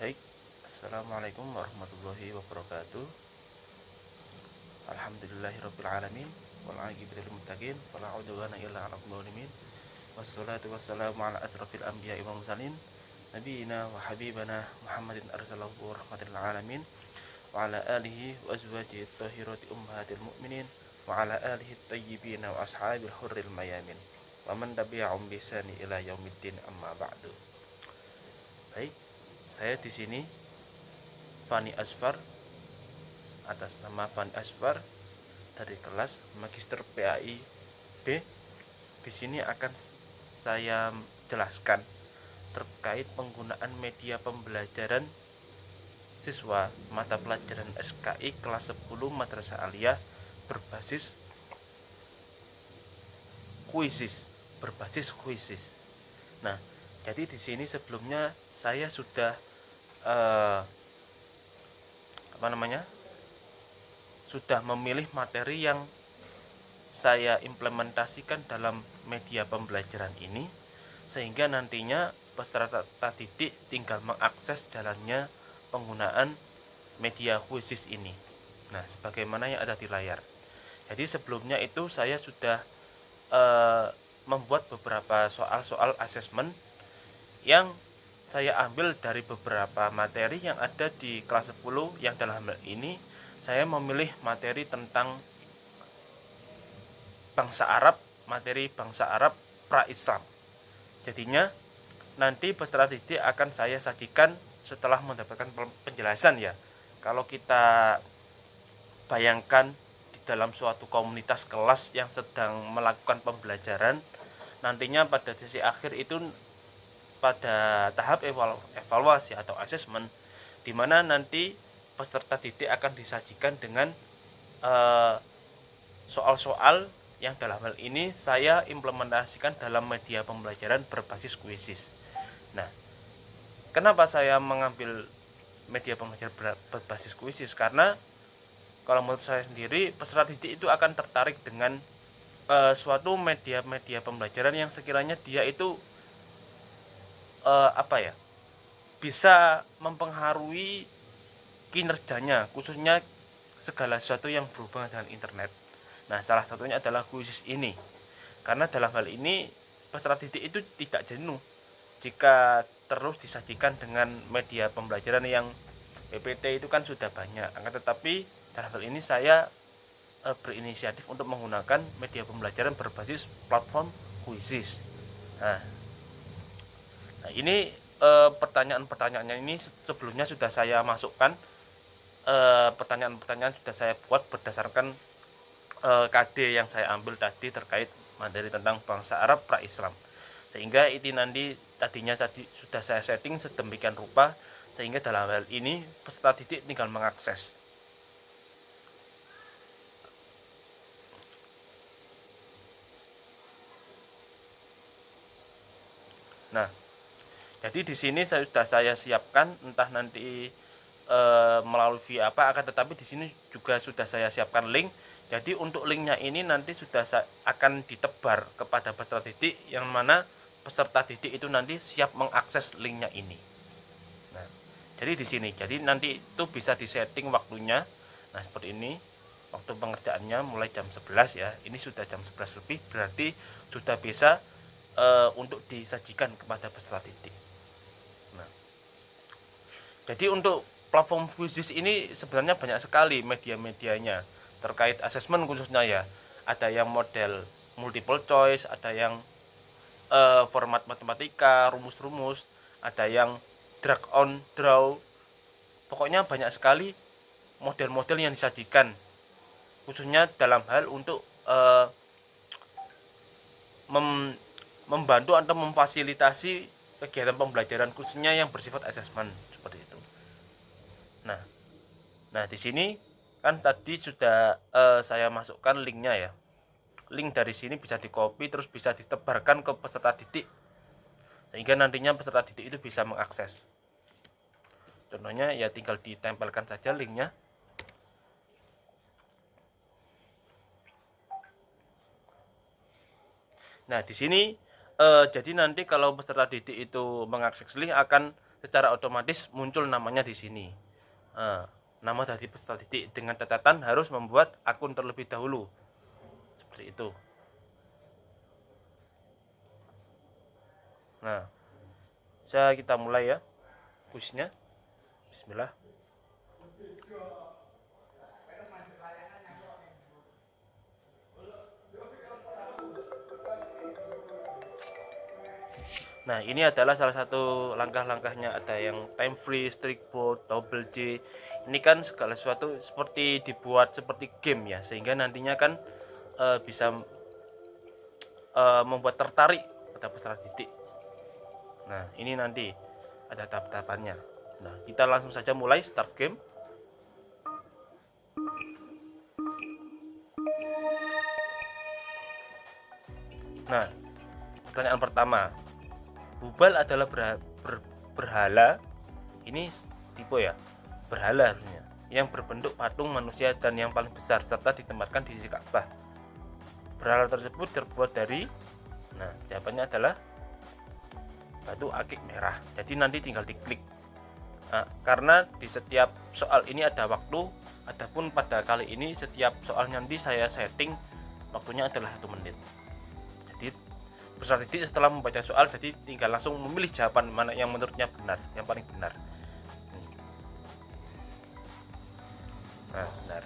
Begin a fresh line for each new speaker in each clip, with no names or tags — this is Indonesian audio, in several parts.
Baik, Assalamualaikum warahmatullahi wabarakatuh. Alhamdulillahirabbil alamin wal aqibatu lil muttaqin wala udwana illa 'alal zalimin. Wassalatu wassalamu ala asrofil anbiya'i wal mursalin nabiyina wa habibana Muhammadin arsalahu rahmatil alamin wa ala alihi wa azwajihi thahirati ummahatil mu'minin wa ala alihi thayyibin wa ashabil hurril mayamin wa man tabi'ahum bi ihsani ila yaumiddin amma ba'du. Baik, saya di sini Fani Asfar, atas nama Fani Asfar dari kelas Magister PAI B. Di sini akan saya jelaskan terkait penggunaan media pembelajaran siswa mata pelajaran SKI kelas 10 Madrasah Aliyah berbasis kuisis. Nah, jadi di sini sebelumnya saya sudah sudah memilih materi yang saya implementasikan dalam media pembelajaran ini, sehingga nantinya peserta didik tinggal mengakses jalannya penggunaan media kuisis ini. Nah, sebagaimana yang ada di layar. Jadi sebelumnya itu saya sudah membuat beberapa soal-soal asesmen yang saya ambil dari beberapa materi yang ada di kelas 10, yang dalam hal ini saya memilih materi tentang materi bangsa Arab pra-Islam. Jadinya nanti peserta didik akan saya sajikan setelah mendapatkan penjelasan ya. Kalau kita bayangkan di dalam suatu komunitas kelas yang sedang melakukan pembelajaran, nantinya pada sesi akhir itu pada tahap evaluasi atau asesmen, di mana nanti peserta didik akan disajikan dengan soal-soal yang dalam hal ini saya implementasikan dalam media pembelajaran berbasis kuisis. Nah, kenapa saya mengambil media pembelajaran berbasis kuisis? Karena kalau menurut saya sendiri, peserta didik itu akan tertarik dengan suatu media pembelajaran yang sekiranya dia itu bisa mempengaruhi kinerjanya, khususnya segala sesuatu yang berhubungan dengan internet. Nah, salah satunya adalah kuisis ini. Karena dalam hal ini peserta didik itu tidak jenuh jika terus disajikan dengan media pembelajaran yang PPT itu kan sudah banyak. Akan tetapi dalam hal ini saya berinisiatif untuk menggunakan media pembelajaran berbasis platform kuisis. Nah, ini pertanyaan-pertanyaannya ini sebelumnya sudah saya masukkan. Pertanyaan-pertanyaan sudah saya buat berdasarkan KD yang saya ambil tadi terkait materi tentang bangsa Arab pra-Islam, sehingga ini nanti tadinya sudah saya setting sedemikian rupa sehingga dalam hal ini peserta didik tinggal mengakses. Nah, jadi di sini sudah saya siapkan, entah nanti melalui via apa, akan tetapi di sini juga sudah saya siapkan link. Jadi untuk linknya ini nanti sudah akan ditebar kepada peserta didik, yang mana peserta didik itu nanti siap mengakses linknya ini. Nah, jadi di sini, jadi nanti itu bisa disetting waktunya. Nah, seperti ini waktu pengerjaannya mulai jam 11 ya. Ini sudah jam 11 lebih, berarti sudah bisa untuk disajikan kepada peserta didik. Nah, jadi untuk platform kuisis ini sebenarnya banyak sekali media-medianya terkait asesmen khususnya ya. Ada yang model multiple choice, ada yang format matematika, rumus-rumus, ada yang drag on draw. Pokoknya banyak sekali model-model yang disajikan, khususnya dalam hal untuk membantu atau memfasilitasi kegiatan pembelajaran khususnya yang bersifat asesmen seperti itu. Nah, di sini kan tadi sudah saya masukkan linknya ya. Link dari sini bisa di-copy terus bisa ditebarkan ke peserta didik, sehingga nantinya peserta didik itu bisa mengakses. Contohnya ya tinggal ditempelkan saja linknya. Nah, di sini jadi nanti kalau peserta didik itu mengakses link akan secara otomatis muncul namanya di sini. Nama dari peserta didik dengan catatan harus membuat akun terlebih dahulu. Seperti itu. Nah, kita mulai ya kuisnya. Bismillah. Nah, ini adalah salah satu langkah-langkahnya, ada yang time freeze, strict board, double J. Ini kan segala sesuatu seperti dibuat seperti game ya, sehingga nantinya kan bisa membuat tertarik pada peserta didik. Nah, ini nanti ada tahap-tahapannya. Nah, kita langsung saja mulai start game. Nah, pertanyaan pertama, Bubal adalah berhala. Ini tipe ya, berhala harusnya, yang berbentuk patung manusia dan yang paling besar serta ditempatkan di sisi Ka'bah. Berhala tersebut terbuat dari, nah jawabannya adalah batu akik merah. Jadi nanti tinggal diklik. Nah, karena di setiap soal ini ada waktu, adapun pada kali ini setiap soal nanti saya setting waktunya adalah 1 menit. Jadi peserta didik setelah membaca soal jadi tinggal langsung memilih jawaban mana yang menurutnya benar, yang paling benar. Nah, benar.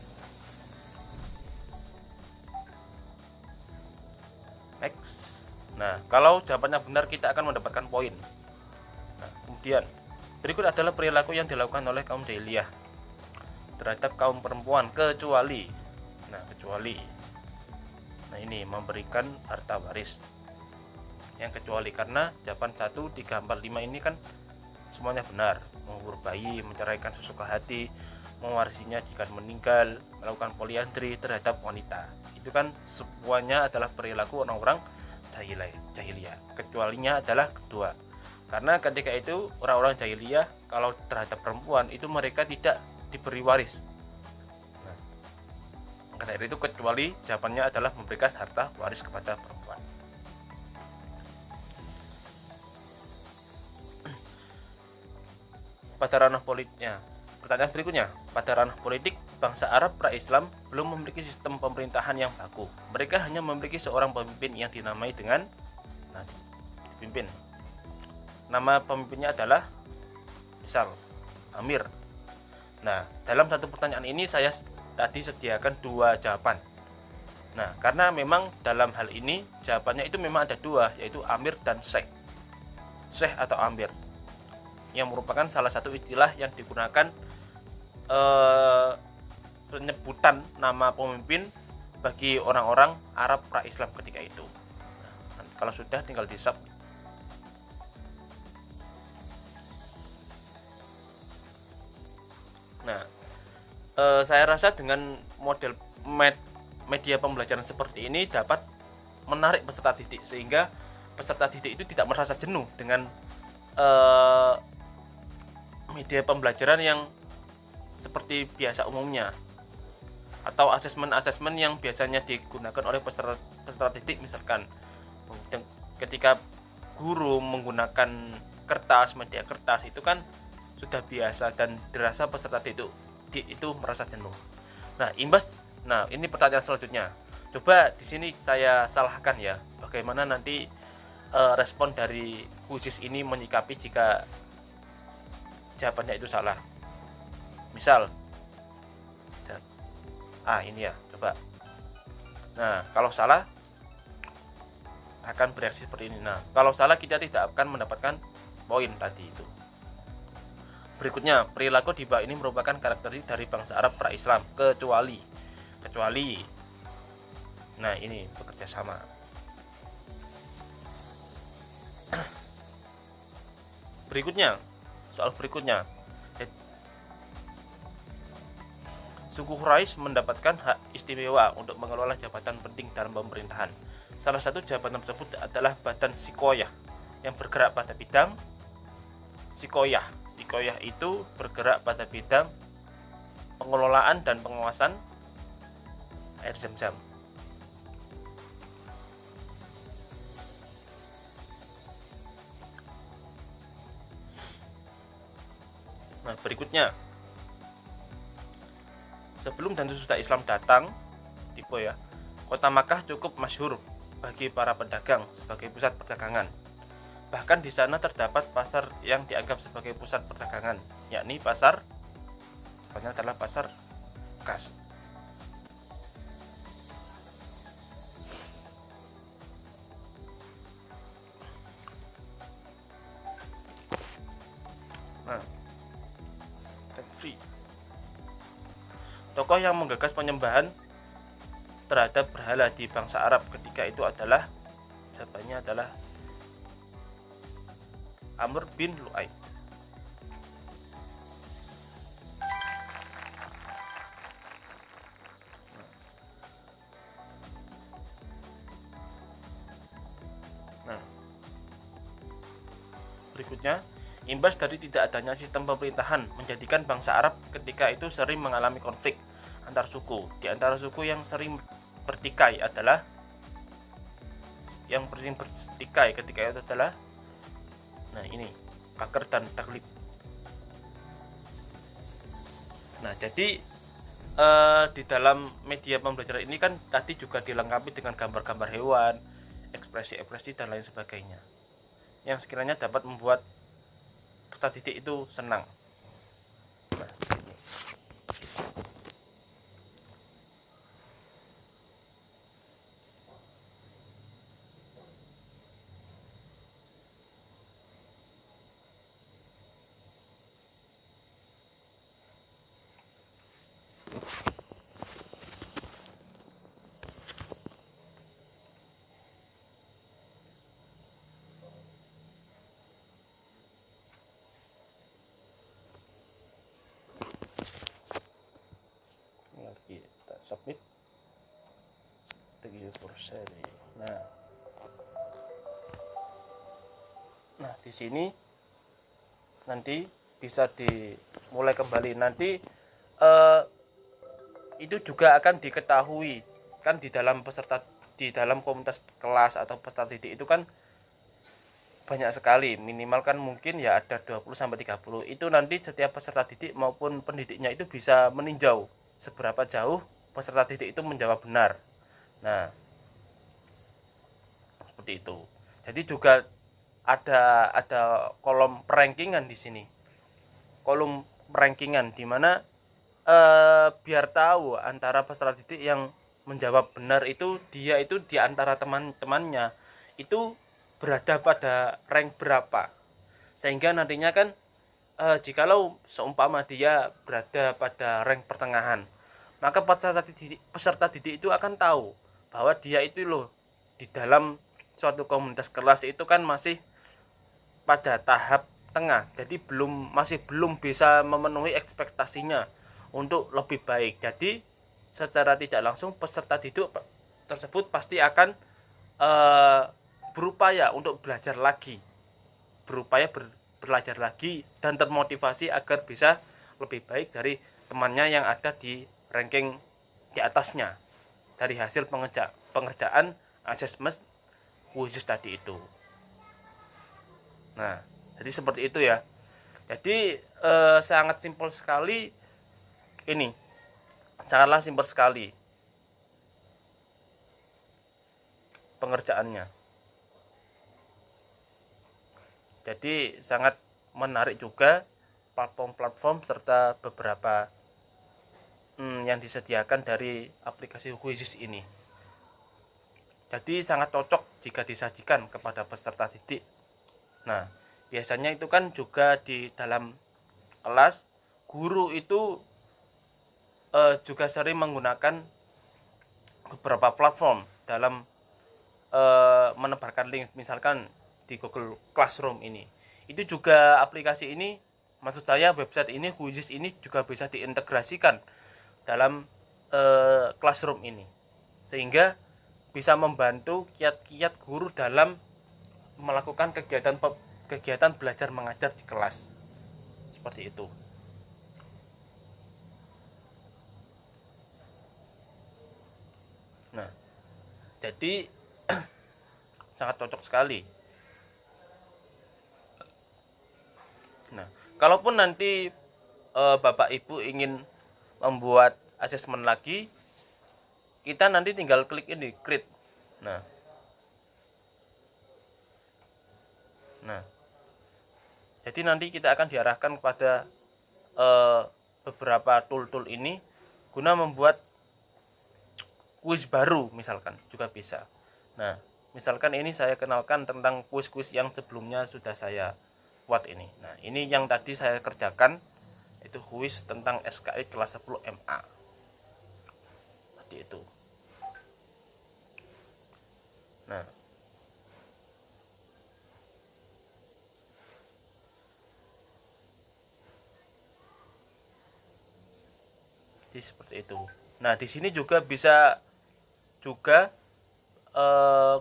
Next. Nah, kalau jawabannya benar kita akan mendapatkan poin. Nah, kemudian berikut adalah perilaku yang dilakukan oleh kaum jahiliyah terhadap kaum perempuan kecuali. Nah, ini memberikan harta waris. Yang kecuali karena jawaban 1, 3, 4, 5 ini kan semuanya benar. Mengubur bayi, menceraikan sesuka hati, mewarisinya jika meninggal, melakukan poliandri terhadap wanita. Itu kan semuanya adalah perilaku orang-orang jahiliyah. Kecualinya adalah kedua. Karena ketika itu orang-orang jahiliyah kalau terhadap perempuan itu mereka tidak diberi waris. Nah, karena itu kecuali jawabannya adalah memberikan harta waris kepada perempuan. Pada ranah politiknya, pertanyaan berikutnya, pada ranah politik, bangsa Arab pra-Islam belum memiliki sistem pemerintahan yang baku. Mereka hanya memiliki seorang pemimpin yang dinamai dengan pimpin. Nama pemimpinnya adalah misal Amir. Nah, dalam satu pertanyaan ini saya tadi sediakan 2 jawaban. Nah, karena memang dalam hal ini jawabannya itu memang ada 2, yaitu Amir dan Syekh. Syekh atau Amir, yang merupakan salah satu istilah yang digunakan penyebutan nama pemimpin bagi orang-orang Arab pra-Islam ketika itu. Nah, kalau sudah tinggal di sub. Nah, saya rasa dengan model media pembelajaran seperti ini dapat menarik peserta didik, sehingga peserta didik itu tidak merasa jenuh dengan media pembelajaran yang seperti biasa umumnya, atau asesmen yang biasanya digunakan oleh peserta didik. Misalkan ketika guru menggunakan media kertas itu kan sudah biasa dan dirasa peserta didik itu merasa jenuh. Nah, ini pertanyaan selanjutnya. Coba di sini saya salahkan ya, bagaimana nanti respon dari khusus ini menyikapi jika jawabannya itu salah. Misal ini ya, coba. Nah, kalau salah akan bereaksi seperti ini. Nah, kalau salah kita tidak akan mendapatkan poin tadi itu. Berikutnya, perilaku di bawah ini merupakan karakteristik dari bangsa Arab pra-Islam kecuali. Nah, ini bekerja sama. Soal berikutnya. Suku Quraisy mendapatkan hak istimewa untuk mengelola jabatan penting dalam pemerintahan. Salah satu jabatan tersebut adalah Badan Sikoyah yang bergerak pada bidang Sikoyah itu bergerak pada bidang pengelolaan dan pengawasan air Zam-Zam. Nah, berikutnya, sebelum dan sesudah Islam datang, tipe ya, kota Makkah cukup masyhur bagi para pedagang sebagai pusat perdagangan. Bahkan di sana terdapat pasar yang dianggap sebagai pusat perdagangan, yakni pasar, namanya adalah pasar bekas. Nah, free. Tokoh yang menggagas penyembahan terhadap berhala di bangsa Arab ketika itu adalah, jawabannya adalah Amr bin Lu'ay. Nah, berikutnya, imbas dari tidak adanya sistem pemerintahan menjadikan bangsa Arab ketika itu sering mengalami konflik antar suku. Di antara suku yang sering bertikai ketika itu adalah, nah ini, Bakar dan Taglib. Nah, jadi di dalam media pembelajaran ini kan tadi juga dilengkapi dengan gambar-gambar hewan, ekspresi-ekspresi dan lain sebagainya, yang sekiranya dapat membuat peserta didik itu senang. Nah, kita submit 3%. Nah, di sini nanti bisa dimulai kembali. Nanti itu juga akan diketahui kan di dalam komunitas kelas atau peserta didik itu kan banyak sekali, minimal kan mungkin ya ada 20-30. Itu nanti setiap peserta didik maupun pendidiknya itu bisa meninjau seberapa jauh peserta didik itu menjawab benar. Nah, seperti itu. Jadi juga ada kolom rankingan di sini. Kolom rankingan di mana biar tahu antara peserta didik yang menjawab benar itu dia itu di antara teman-temannya itu berada pada rank berapa. Sehingga nantinya kan jikalau seumpama dia berada pada rank pertengahan, maka peserta didik itu akan tahu bahwa dia itu loh di dalam suatu komunitas kelas itu kan masih pada tahap tengah, jadi masih belum bisa memenuhi ekspektasinya untuk lebih baik. Jadi secara tidak langsung peserta didik tersebut pasti akan berupaya untuk belajar lagi, belajar lagi dan termotivasi agar bisa lebih baik dari temannya yang ada di ranking di atasnya dari hasil pengerjaan asesmen khusus tadi itu. Nah, jadi seperti itu ya. Jadi sangat simpel sekali ini, sangatlah simpel sekali pengerjaannya. Jadi sangat menarik juga platform-platform serta beberapa yang disediakan dari aplikasi khusus ini. Jadi sangat cocok jika disajikan kepada peserta didik. Nah, biasanya itu kan juga di dalam kelas guru itu juga sering menggunakan beberapa platform dalam menebarkan link, misalkan di Google Classroom ini. Itu juga aplikasi ini, maksud saya website ini khusus ini juga bisa diintegrasikan dalam Classroom ini, sehingga bisa membantu kiat-kiat guru dalam melakukan kegiatan belajar mengajar di kelas. Seperti itu. Nah, jadi sangat cocok sekali. Nah, kalaupun nanti Bapak Ibu ingin membuat asesmen lagi, kita nanti tinggal klik ini create. Nah, jadi nanti kita akan diarahkan kepada beberapa tool-tool ini guna membuat kuis baru, misalkan juga bisa. Nah, misalkan ini saya kenalkan tentang kuis-kuis yang sebelumnya sudah saya buat ini. Nah, ini yang tadi saya kerjakan, itu kuis tentang SKI kelas 10 MA. Tadi itu. Nah, jadi seperti itu. Nah, di sini juga bisa juga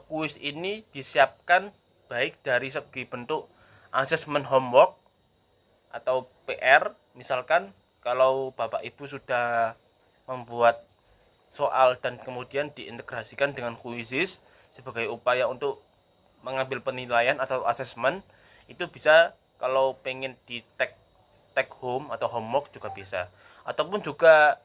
kuis ini disiapkan baik dari segi bentuk assessment homework atau PR. Misalkan kalau Bapak Ibu sudah membuat soal dan kemudian diintegrasikan dengan kuisis sebagai upaya untuk mengambil penilaian atau assessment, itu bisa kalau pengen di take home atau homework juga bisa, ataupun juga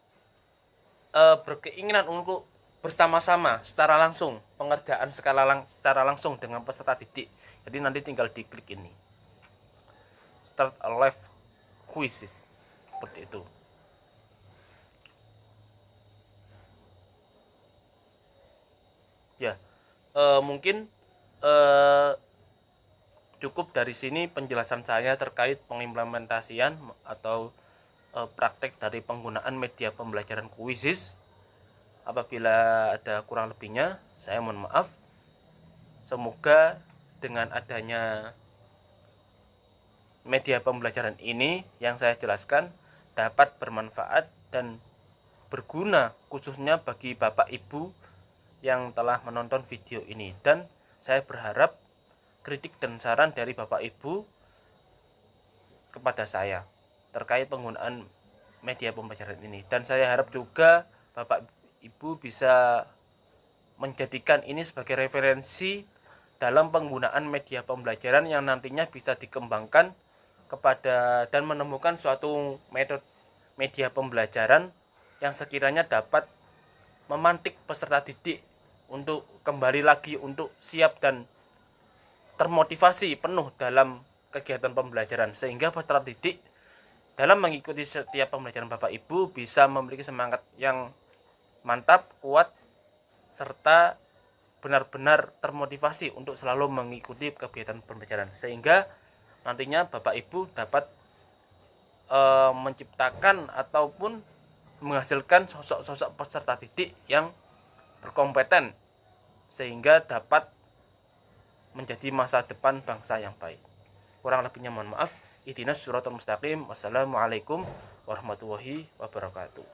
berkeinginan untuk bersama-sama secara langsung pengerjaan secara langsung dengan peserta didik. Jadi nanti tinggal diklik ini start a live quizzes seperti itu. Ya, mungkin cukup dari sini penjelasan saya terkait pengimplementasian atau praktek dari penggunaan media pembelajaran quizzes. Apabila ada kurang lebihnya, saya mohon maaf. Semoga dengan adanya media pembelajaran ini yang saya jelaskan dapat bermanfaat dan berguna khususnya bagi Bapak Ibu yang telah menonton video ini. Dan saya berharap kritik dan saran dari Bapak Ibu kepada saya terkait penggunaan media pembelajaran ini. Dan saya harap juga Bapak Ibu bisa menjadikan ini sebagai referensi dalam penggunaan media pembelajaran yang nantinya bisa dikembangkan kepada dan menemukan suatu metode media pembelajaran yang sekiranya dapat memantik peserta didik untuk kembali lagi untuk siap dan termotivasi penuh dalam kegiatan pembelajaran, sehingga peserta didik dalam mengikuti setiap pembelajaran Bapak Ibu bisa memiliki semangat yang mantap, kuat, serta benar-benar termotivasi untuk selalu mengikuti kegiatan pembelajaran, sehingga nantinya Bapak Ibu dapat menciptakan ataupun menghasilkan sosok-sosok peserta didik yang berkompeten sehingga dapat menjadi masa depan bangsa yang baik. Kurang lebihnya mohon maaf. Ihdinas siratal mustaqim. Wassalamualaikum warahmatullahi wabarakatuh.